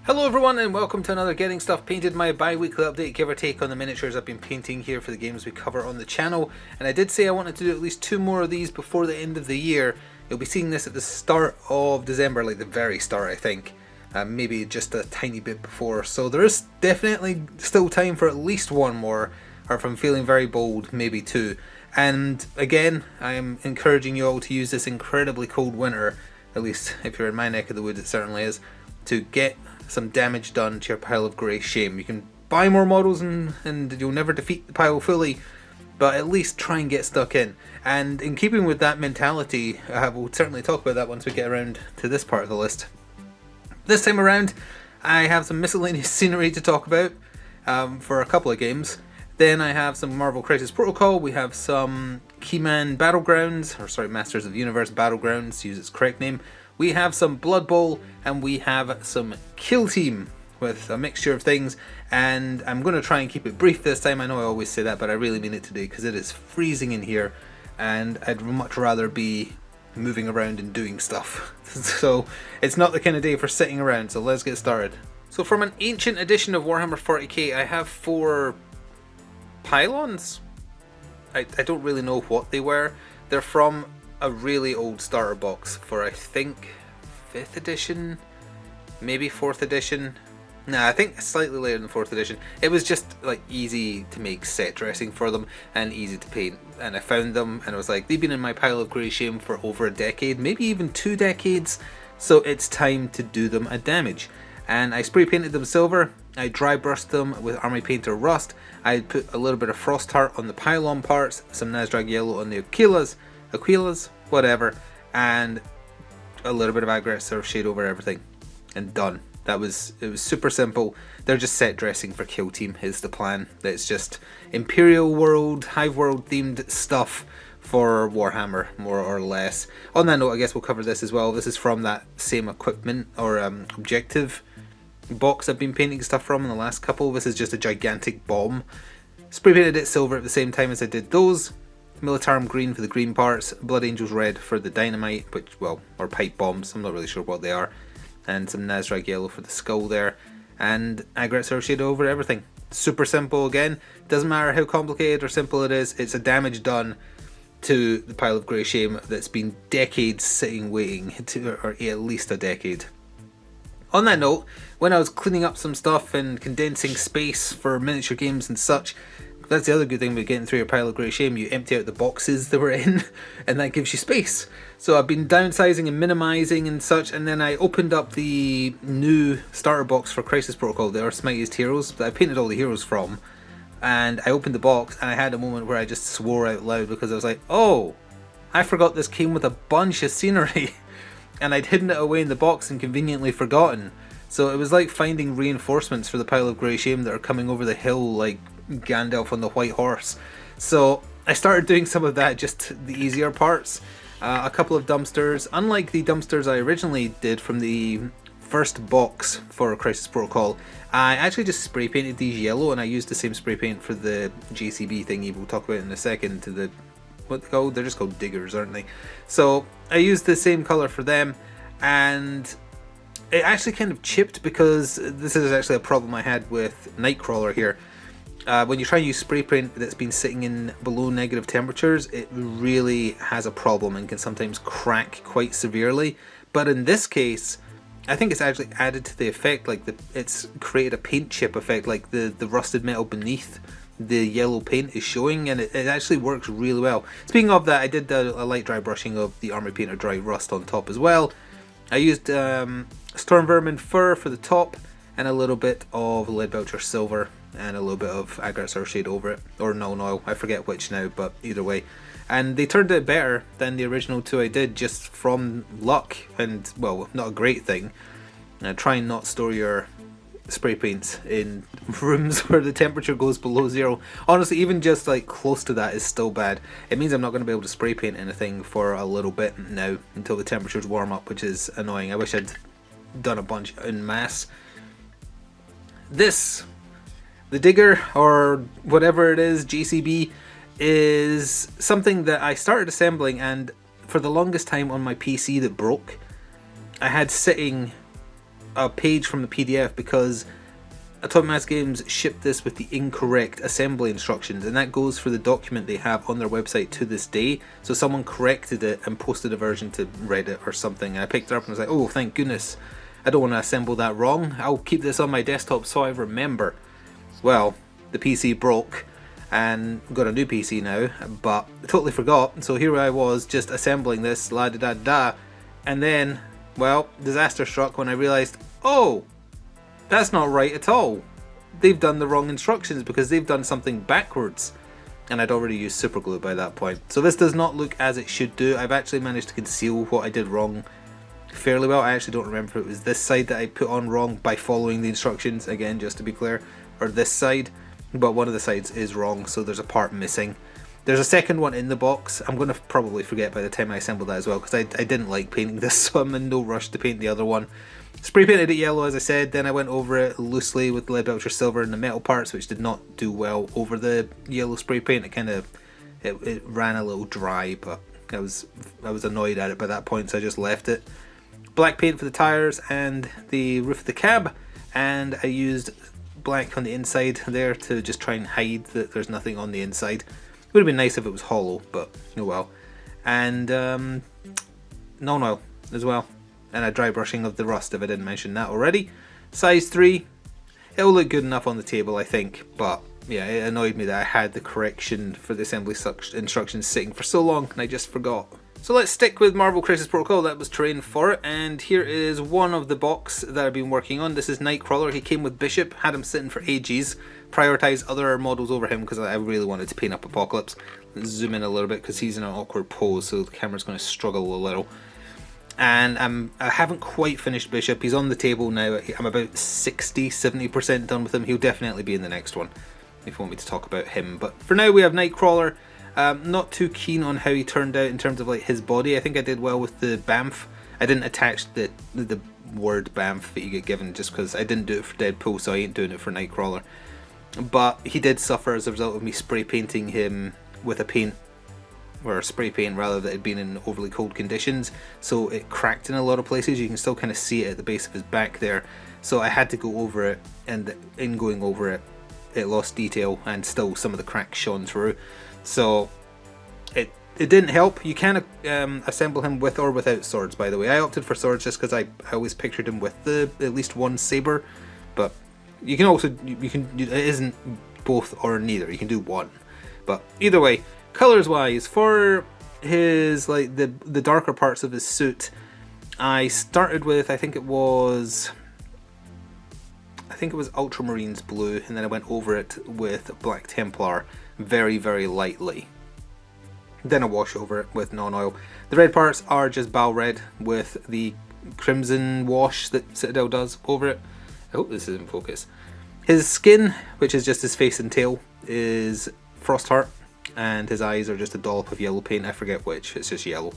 Hello everyone and welcome to another Getting Stuff Painted, my bi-weekly update, give or take, on the miniatures I've been painting here for the games we cover on the channel. And I did say I wanted to do at least 2 more of these before the end of the year. You'll be seeing this at the start of December, like the very start I think. Maybe just a tiny bit before. So there is definitely still time for at least 1 more, or if I'm feeling very bold, maybe 2. And again, I am encouraging you all to use this incredibly cold winter, at least if you're in my neck of the woods it certainly is, to get some damage done to your pile of grey shame. You can buy more models and you'll never defeat the pile fully, but at least try and get stuck in. And in keeping with that mentality, we'll certainly talk about that once we get around to this part of the list. This time around, I have some miscellaneous scenery to talk about for a couple of games. Then I have some Marvel Crisis Protocol, we have some Keyman Battlegrounds, Masters of the Universe Battlegrounds, to use its correct name. We have some Blood Bowl, and we have some Kill Team, with a mixture of things, and I'm going to try and keep it brief this time. I know I always say that, but I really mean it today, because it is freezing in here, and I'd much rather be moving around and doing stuff. So it's not the kind of day for sitting around, so let's get started. So from an ancient edition of Warhammer 40k, I have 4 pylons. I don't really know what they were. They're from a really old starter box for, I think, 5th edition, maybe 4th edition. Nah, I think slightly later than 4th edition. It was just like easy to make set dressing for them and easy to paint, and I found them and I was like, they've been in my pile of grey shame for over a decade, maybe even 2 decades, so it's time to do them a damage. And I spray painted them silver, I dry brushed them with Army Painter Rust, I put a little bit of Frost Heart on the pylon parts, some Nazdrag Yellow on the Aquilas, whatever, and a little bit of Aggressor Shade over everything, and done. It was super simple. They're just set dressing for Kill Team is the plan. It's just Imperial World, Hive World themed stuff for Warhammer, more or less. On that note, I guess we'll cover this as well. This is from that same equipment or objective box I've been painting stuff from in the last couple. This is just a gigantic bomb. Spray painted it silver at the same time as I did those. Militarum green for the green parts, Blood Angels red for the dynamite, or pipe bombs, I'm not really sure what they are, and some Nazdrag yellow for the skull there, and Aggressor Shade over everything. Super simple again, doesn't matter how complicated or simple it is, it's a damage done to the pile of grey shame that's been decades sitting waiting, or at least a decade. On that note, when I was cleaning up some stuff and condensing space for miniature games and such, that's the other good thing with getting through your pile of grey shame, you empty out the boxes they were in, and that gives you space. So I've been downsizing and minimising and such, and then I opened up the new starter box for Crisis Protocol, the Earth's Mightiest Heroes, that I painted all the heroes from, and I opened the box, and I had a moment where I just swore out loud, because I was like, oh, I forgot this came with a bunch of scenery, and I'd hidden it away in the box and conveniently forgotten. So it was like finding reinforcements for the pile of grey shame that are coming over the hill like Gandalf on the white horse. So I started doing some of that, just the easier parts. A couple of dumpsters, unlike the dumpsters I originally did from the first box for Crisis Protocol, I actually just spray painted these yellow, and I used the same spray paint for the JCB thingy we'll talk about in a second, to the, what they're called? They're just called diggers, aren't they? So I used the same colour for them, and it actually kind of chipped, because this is actually a problem I had with Nightcrawler here. When you try and use spray paint that's been sitting in below negative temperatures, it really has a problem and can sometimes crack quite severely. But in this case, I think it's actually added to the effect, like it's created a paint chip effect, like the rusted metal beneath the yellow paint is showing, and it actually works really well. Speaking of that, I did a light dry brushing of the Army Painter Dry Rust on top as well. I used Storm Vermin Fur for the top, and a little bit of Leadbelcher Silver, and a little bit of Aggressor Shade over it, or Null Oil, I forget which now, but either way. And they turned out better than the original 2 I did, just from luck, and, well, not a great thing. Try and not store your spray paints in rooms where the temperature goes below 0. Honestly, even just like close to that is still bad. It means I'm not going to be able to spray paint anything for a little bit now, until the temperatures warm up, which is annoying. I wish I'd done a bunch en masse. This, the Digger, or whatever it is, JCB, is something that I started assembling, and for the longest time on my PC that broke, I had sitting a page from the PDF because Atomic Mass Games shipped this with the incorrect assembly instructions, and that goes for the document they have on their website to this day. So someone corrected it and posted a version to Reddit or something, and I picked it up and was like, oh, thank goodness, I don't want to assemble that wrong. I'll keep this on my desktop so I remember. Well, the PC broke and got a new PC now, but I totally forgot. So here I was just assembling this, la da da da, and then, well, disaster struck when I realized, oh, that's not right at all. They've done the wrong instructions because they've done something backwards. And I'd already used super glue by that point. So this does not look as it should do. I've actually managed to conceal what I did wrong fairly well. I actually don't remember if it was this side that I put on wrong by following the instructions, again, just to be clear, or this side. But one of the sides is wrong, so there's a part missing. There's a second one in the box. I'm going to probably forget by the time I assemble that as well, because I didn't like painting this, so I'm in no rush to paint the other one. Spray painted it yellow, as I said, then I went over it loosely with lead belcher silver and the metal parts, which did not do well over the yellow spray paint. It ran a little dry, but I was annoyed at it by that point, so I just left it. Black paint for the tires and the roof of the cab, and I used black on the inside there to just try and hide that there's nothing on the inside. It would have been nice if it was hollow, but oh well. And non-oil as well, and a dry brushing of the rust, if I didn't mention that already. Size 3, it'll look good enough on the table, I think, but yeah, it annoyed me that I had the correction for the assembly instructions sitting for so long and I just forgot. So let's stick with Marvel Crisis Protocol. That was terrain for it, and here is one of the box that I've been working on. This is Nightcrawler. He came with Bishop, had him sitting for ages, prioritised other models over him because I really wanted to paint up Apocalypse. Let's zoom in a little bit because he's in an awkward pose, so the camera's going to struggle a little. And I haven't quite finished Bishop. He's on the table now. I'm about 60-70% done with him. He'll definitely be in the next one if you want me to talk about him. But for now we have Nightcrawler. Not too keen on how he turned out in terms of like his body. I think I did well with the Bamf. I didn't attach the word Bamf that you get given just because I didn't do it for Deadpool, so I ain't doing it for Nightcrawler. But he did suffer as a result of me spray painting him with a paint, or a spray paint rather, that had been in overly cold conditions, so it cracked in a lot of places. You can still kind of see it at the base of his back there, so I had to go over it, and in going over it, it lost detail and still some of the cracks shone through. So it didn't help. You can assemble him with or without swords, by the way. I opted for swords just because I always pictured him with at least one saber, but you can also, it isn't both or neither. You can do one, but either way, colors wise, for his like the darker parts of his suit, I started with, I think it was Ultramarines blue, and then I went over it with Black Templar very, very lightly. Then I wash over it with non-oil. The red parts are just Bal Red with the crimson wash that Citadel does over it. I hope this is in focus. His skin, which is just his face and tail, is Frostheart, and his eyes are just a dollop of yellow paint. I forget which, it's just yellow.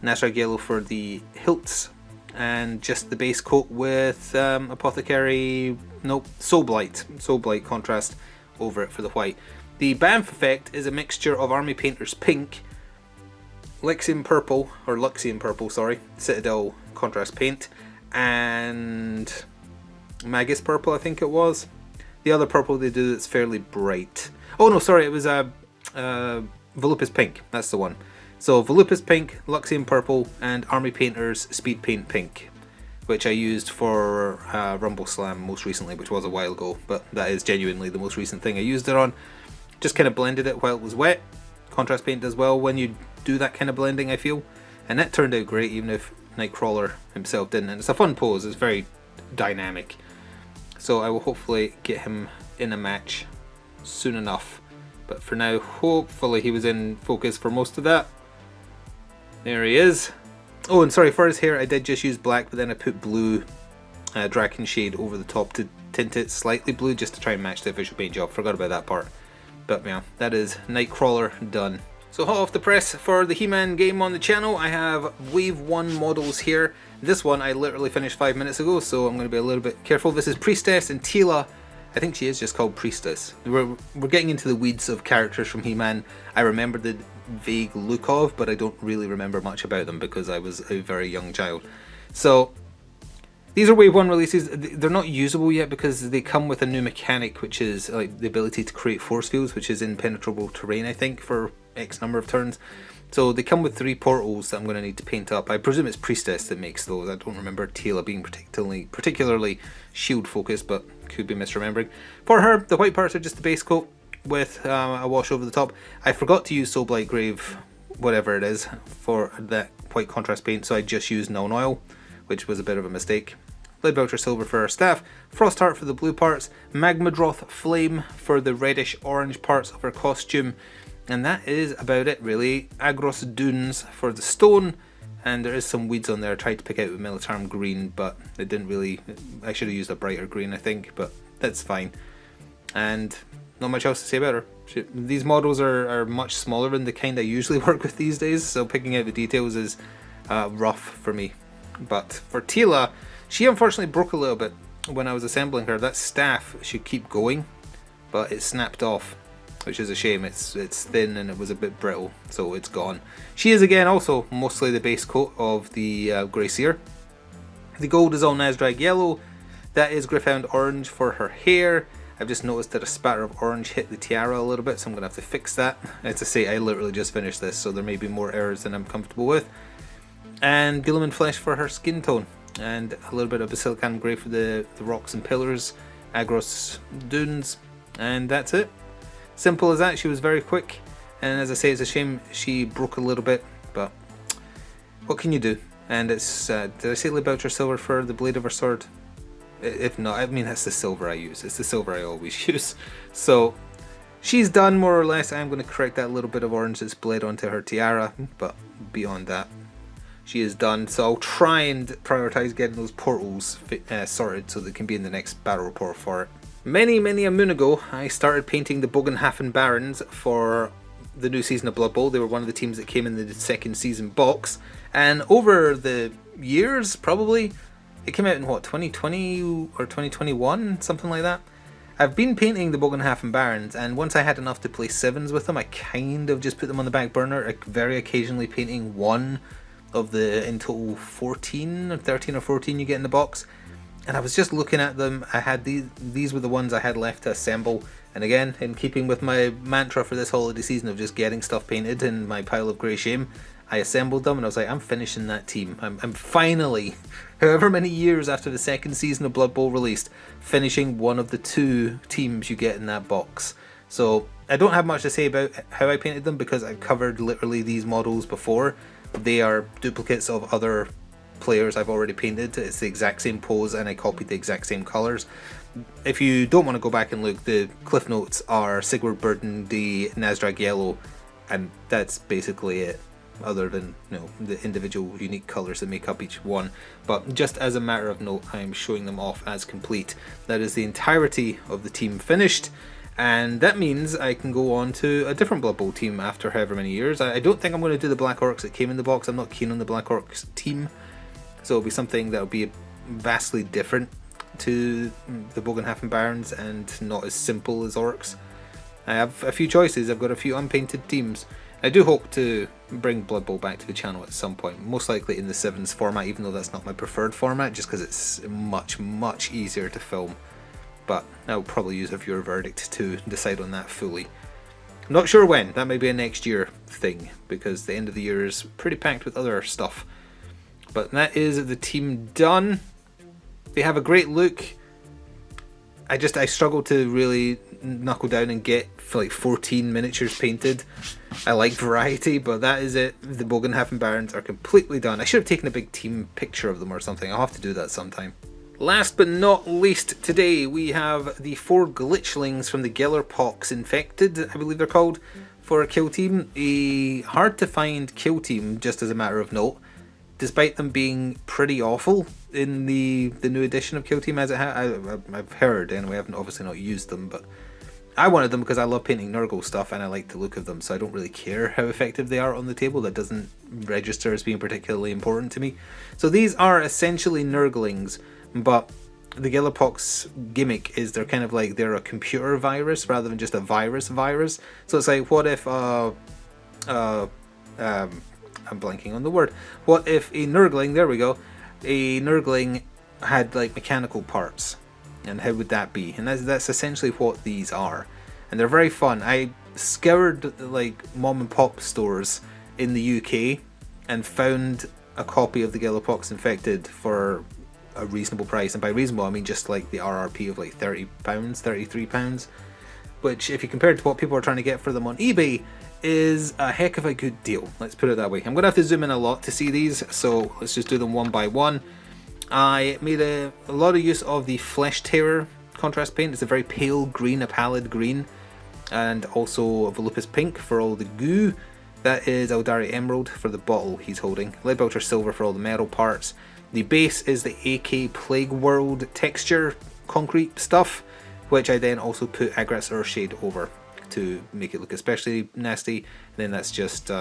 Nasrag yellow for the hilts, and just the base coat with Apothecary, nope, Soul Blight contrast over it for the white. The Bamf effect is a mixture of Army Painter's pink, Luxian purple, Citadel contrast paint, and Magus purple, I think it was. The other purple they do that's fairly bright. Oh no, sorry, it was Volupus pink, that's the one. So Volupus pink, Luxian purple, and Army Painter's speed paint pink, which I used for Rumble Slam most recently, which was a while ago, but that is genuinely the most recent thing I used it on. Just kind of blended it while it was wet. Contrast paint does well when you do that kind of blending, I feel, and that turned out great even if Nightcrawler himself didn't, and it's a fun pose, it's very dynamic. So I will hopefully get him in a match soon enough, but for now, hopefully he was in focus for most of that. There he is. Oh, and sorry, for his hair I did just use black, but then I put blue Draken shade over the top to tint it slightly blue just to try and match the official paint job. Forgot about that part. But yeah, that is Nightcrawler done. So hot off the press for the He-Man game on the channel, I have Wave 1 models here. This one I literally finished 5 minutes ago, so I'm going to be a little bit careful. This is Priestess and Teela. I think she is just called Priestess. We're getting into the weeds of characters from He-Man. I remember the vague look of, but I don't really remember much about them because I was a very young child. So These are Wave 1 releases. They're not usable yet because they come with a new mechanic, which is like the ability to create force fields, which is impenetrable terrain, I think, for X number of turns. So they come with 3 portals that I'm going to need to paint up. I presume it's Priestess that makes those. I don't remember Tila being particularly shield focused, but could be misremembering. For her, the white parts are just the base coat with a wash over the top. I forgot to use Soulblight Grave, whatever it is, for that white contrast paint, so I just used Nuln Oil, which was a bit of a mistake. Leadbelcher Silver for her staff, Frostheart for the blue parts, Magmadroth Flame for the reddish orange parts of her costume, and that is about it really. Agros Dunes for the stone, and there is some weeds on there. I tried to pick out with Militarm green, but it didn't really. I should have used a brighter green, I think, but that's fine. And not much else to say about her. These models are much smaller than the kind I usually work with these days, so picking out the details is rough for me. But for Tila, she unfortunately broke a little bit when I was assembling her. That staff should keep going, but it snapped off, which is a shame. It's thin and it was a bit brittle, so it's gone. She is again also mostly the base coat of the Grey Seer. The gold is all Nazdrag yellow. That is Gryph-hound orange for her hair. I've just noticed that a spatter of orange hit the tiara a little bit, so I'm going to have to fix that. As I say, I literally just finished this, so there may be more errors than I'm comfortable with. And Guilliman Flesh for her skin tone, and a little bit of Basilicanum Grey for the rocks and pillars, Agros Dunes, and that's it. Simple as that. She was very quick, and as I say, it's a shame she broke a little bit, but what can you do? And it's, did I say Leadbelcher Silver for the blade of her sword? If not, I mean, that's the silver I use. It's the silver I always use. So she's done more or less. I'm going to correct that little bit of orange that's bled onto her tiara, but beyond that, she is done. So I'll try and prioritize getting those portals sorted so they can be in the next battle report for it. Many a moon ago, I started painting the Bogenhafen Barons for the new season of Blood Bowl. They were one of the teams that came in the second season box, and over the years, probably, it came out in what, 2020 or 2021, something like that. I've been painting the Bogenhafen Barons, and once I had enough to play sevens with them, I kind of just put them on the back burner, very occasionally painting one of the in total 14 or 13 or 14 you get in the box. And I was just looking at them. I had these were the ones I had left to assemble, and again, in keeping with my mantra for this holiday season of just getting stuff painted in my pile of grey shame, I assembled them and I was like, I'm finishing that team. I'm finally, however many years after the second season of Blood Bowl released, finishing one of the 2 teams you get in that box. So I don't have much to say about how I painted them because I've covered literally these models before. They are duplicates of other players I've already painted. It's the exact same pose and I copied the exact same colours. If you don't want to go back and look, the cliff notes are Sigurd Burgundy, Nazdrag Yellow, and that's basically it, other than, you know, the individual unique colours that make up each one. But just as a matter of note, I'm showing them off as complete. That is the entirety of the team finished, and that means I can go on to a different Blood Bowl team after however many years. I don't think I'm going to do the Black Orcs that came in the box. I'm not keen on the Black Orcs team, so it'll be something that'll be vastly different to the Bogenhafen Barons and not as simple as Orcs. I have a few choices. I've got a few unpainted teams. I do hope to bring Blood Bowl back to the channel at some point, most likely in the sevens format, even though that's not my preferred format, just because it's much easier to film. But I'll probably use a viewer verdict to decide on that fully. I'm not sure when. That may be a next year thing, because the end of the year is pretty packed with other stuff. But that is the team done. They have a great look. I struggle to really knuckle down and get like 14 miniatures painted. I like variety, but that is it. The Bogenhafen Barons are completely done. I should have taken a big team picture of them or something. I'll have to do that sometime. Last but not least, today we have the 4 glitchlings from the Gellerpox Infected, I believe they're called, for a kill team. A hard to find kill team, just as a matter of note, despite them being pretty awful in the new edition of Kill Team, as I've heard anyway. I've obviously not used them, but I wanted them because I love painting Nurgle stuff and I like the look of them, so I don't really care how effective they are on the table. That doesn't register as being particularly important to me. So these are essentially Nurglings, but the Gellerpox gimmick is they're kind of like they're a computer virus rather than just a virus. So it's like, what if I'm blanking on the word. What if a Nurgling, there we go, a Nurgling had like mechanical parts, and how would that be? And that's essentially what these are, and they're very fun. I scoured like mom and pop stores in the UK and found a copy of the Gallowpox Infected for a reasonable price, and by reasonable I mean just like the RRP of like £30, £33, which if you compare it to what people are trying to get for them on eBay is a heck of a good deal, let's put it that way. I'm going to have to zoom in a lot to see these, so let's just do them one by one. I made a lot of use of the Flesh Terror contrast paint. It's a very pale green, a pallid green, and also a Volupus Pink for all the goo. That is Aeldari Emerald for the bottle he's holding. Leadbelcher Silver for all the metal parts. The base is the AK Plague World texture concrete stuff, which I then also put Agrax Earthshade over to make it look especially nasty. And then that's just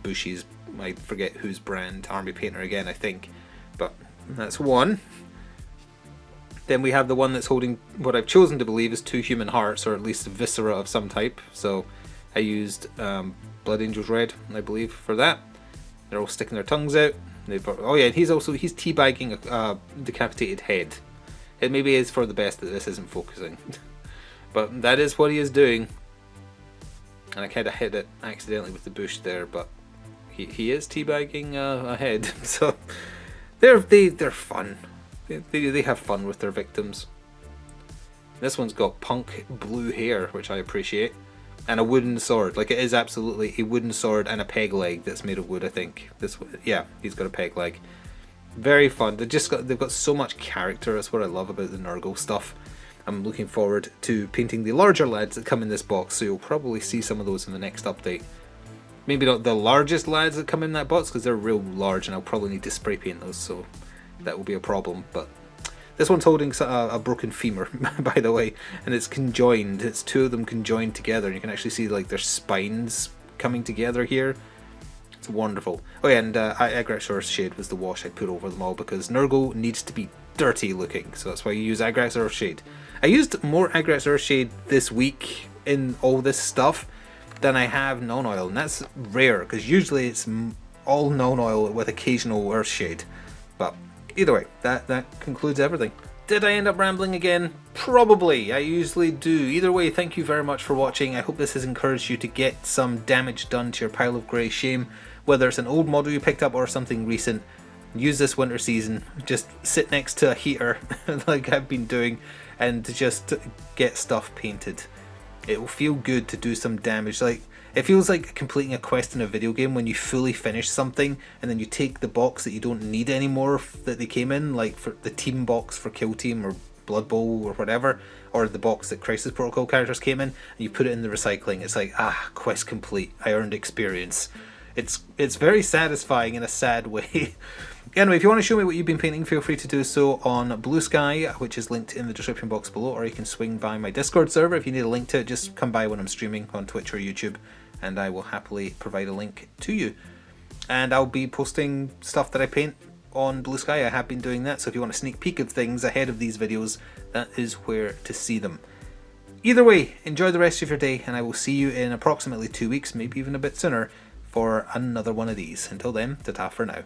Bushy's, I forget whose brand, Army Painter again I think, but that's one. Then we have the one that's holding what I've chosen to believe is 2 human hearts, or at least viscera of some type. So I used Blood Angels Red, I believe, for that. They're all sticking their tongues out. Oh yeah, and he's teabagging a decapitated head. It maybe is for the best that this isn't focusing, but that is what he is doing. And I kind of hit it accidentally with the bush there, but he is teabagging a head. So they're fun. They have fun with their victims. This one's got punk blue hair, which I appreciate, and a wooden sword. Like, it is absolutely a wooden sword and a peg leg that's made of wood, I think. Yeah, he's got a peg leg. Very fun. They've got so much character. That's what I love about the Nurgle stuff. I'm looking forward to painting the larger lads that come in this box, so you'll probably see some of those in the next update. Maybe not the largest lads that come in that box, because they're real large and I'll probably need to spray paint those, so that will be a problem. But this one's holding a broken femur, by the way, and it's conjoined. It's 2 of them conjoined together, and you can actually see like their spines coming together here. It's wonderful. Oh yeah, and Agrax Earthshade was the wash I put over them all, because Nurgle needs to be dirty looking, so that's why you use Agrax Earthshade. I used more Agrax Earthshade this week in all this stuff than I have non-oil, and that's rare, because usually it's all non-oil with occasional Earthshade. But either way, that concludes everything. Did I end up rambling again? Probably. I usually do. Either way, thank you very much for watching. I hope this has encouraged you to get some damage done to your pile of grey shame, whether it's an old model you picked up or something recent. Use this winter season, just sit next to a heater like I've been doing, and just get stuff painted. It will feel good to do some damage. Like, it feels like completing a quest in a video game when you fully finish something and then you take the box that you don't need anymore that they came in, like for the team box for Kill Team or Blood Bowl or whatever, or the box that Crisis Protocol characters came in, and you put it in the recycling. It's like, quest complete, I earned experience. It's very satisfying in a sad way. Anyway, if you want to show me what you've been painting, feel free to do so on Blue Sky, which is linked in the description box below, or you can swing by my Discord server. If you need a link to it, just come by when I'm streaming on Twitch or YouTube, and I will happily provide a link to you. And I'll be posting stuff that I paint on Blue Sky. I have been doing that, so if you want a sneak peek of things ahead of these videos, that is where to see them. Either way, enjoy the rest of your day, and I will see you in approximately 2 weeks, maybe even a bit sooner, for another one of these. Until then, ta-ta for now.